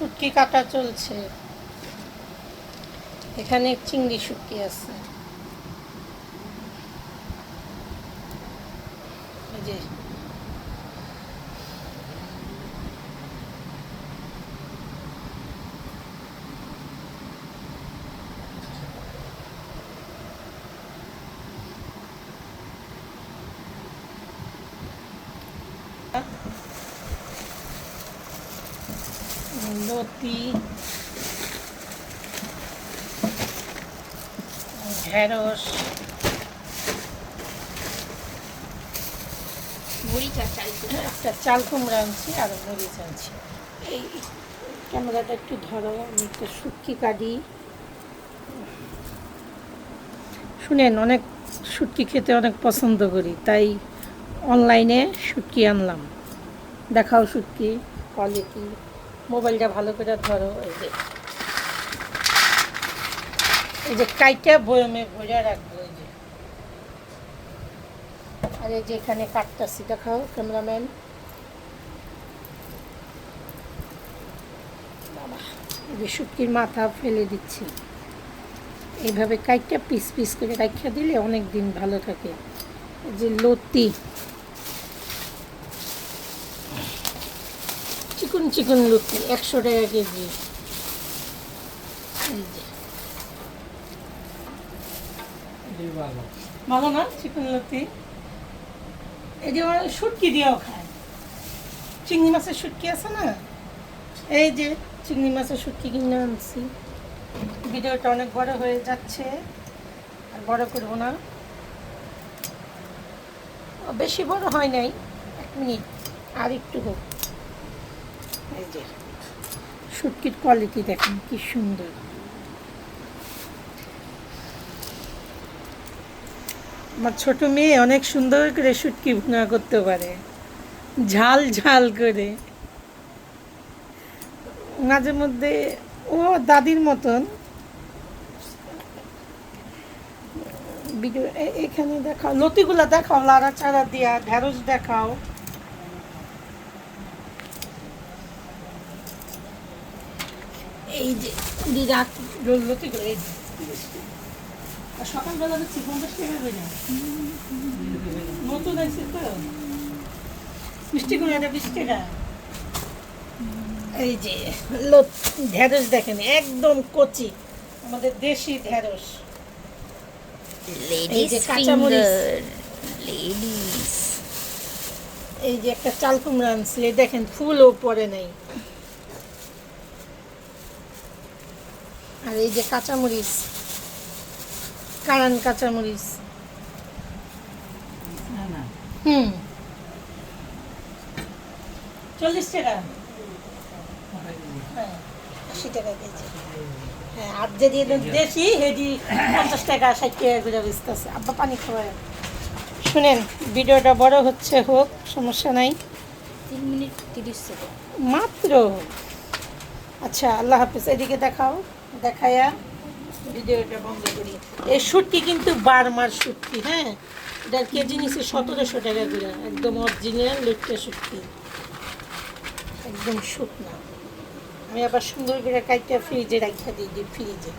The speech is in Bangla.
শুটকি কাটা চলছে। এখানে চিংড়ি শুটকি আছে, এই যে লতি, ঢেঁড়স, মরিচ আর চাল কুমড়া। একটা চাল কুমড়া আনছি আর মরিচ আনছি। এই ক্যামেরাটা একটু ধরো, আমি একটা শুটকি কাটি। শুনেন, অনেক শুটকি খেতে অনেক পছন্দ করি, তাই অনলাইনে শুটকি আনলাম। দেখাও শুটকি কোয়ালিটি, মোবাইলটা ভালো করে ধরো। এই যে কাইটা বয়মে ভরে রাখবো। এই যে, আর এই যে এখানে কাটতাছি, দেখাও ক্যামেরাম্যান। বাবা, এই যে শুটকির মাথা ফেলে দিচ্ছি। এইভাবে কাইটা পিস পিস করে রাখা দিলে অনেক দিন ভালো থাকে। এই যে লতি, চিকন চিকন লতি, 100 টাকা কেজি। এই যে ভালো না চিকন লতি? এই যে শুটকি দিয়েও খায়, চিংড়ি মাছের শুটকি আছে না, এই যে চিংড়ি মাছের শুটকি কিনে আনছি। ভিডিওটা অনেক বড় হয়ে যাচ্ছে, আর বড় করবো না, বেশি বড় হয় নাই, 1 মিনিট আর একটু হোক। এই যে শুটকির কোয়ালিটি দেখেন কি সুন্দর। আমার ছোট মেয়ে অনেক সুন্দর করে শুটকি ভুনা করতে পারে, ঝাল ঝাল করে। মাঝে মধ্যে ও দাদির মতন ভিডিও। এখানে দেখাও লতিগুলা, দেখাও লাড়া চাড়া দিয়া, ঢেঁড়স দেখাও। এই যে রাত লতিগুলো, এই সকালবেলা হচ্ছে 50 টাকা করে নতুন আছে তো, মিষ্টি করে 20 টাকা। এই যে ঢেঁড়স দেখেন একদম কচি, আমাদের দেশি ঢেঁড়স। এই যে কাঁচামরিচ, এই যে একটা চাল কুমড়া আনছি, দেখেন ফুলও পড়ে নাই। আর এই যে কাঁচামরিচ, কারান কাঁচামরিচ। 40 টাকা, হ্যাঁ 80 টাকা কেজি। হ্যাঁ, আর যদি দেশি হেডি 50 টাকা 60 টাকা করে বেচতেছে। আব্বা পানি খাওয়ায়। শুনেন, ভিডিওটা বড় হচ্ছে, হোক, সমস্যা নাই, 3 মিনিট 30 সেকেন্ড মাত্র। আচ্ছা, আল্লাহ হাফিজ। এদিকে দেখাও, দেখায়া ভিডিওটা বন্ধ করি। এই শুটকি কিন্তু বার্মার শুটকি, হ্যাঁ, এটার কেজি নিচ্ছে 1700 টাকা করে, একদম অরিজিনাল লইট্টা শুটকি, একদম শুকনা। আমি আবার সুন্দর করে কাইটা ফ্রিজে রাখা দিই, ডিপ ফ্রিজে।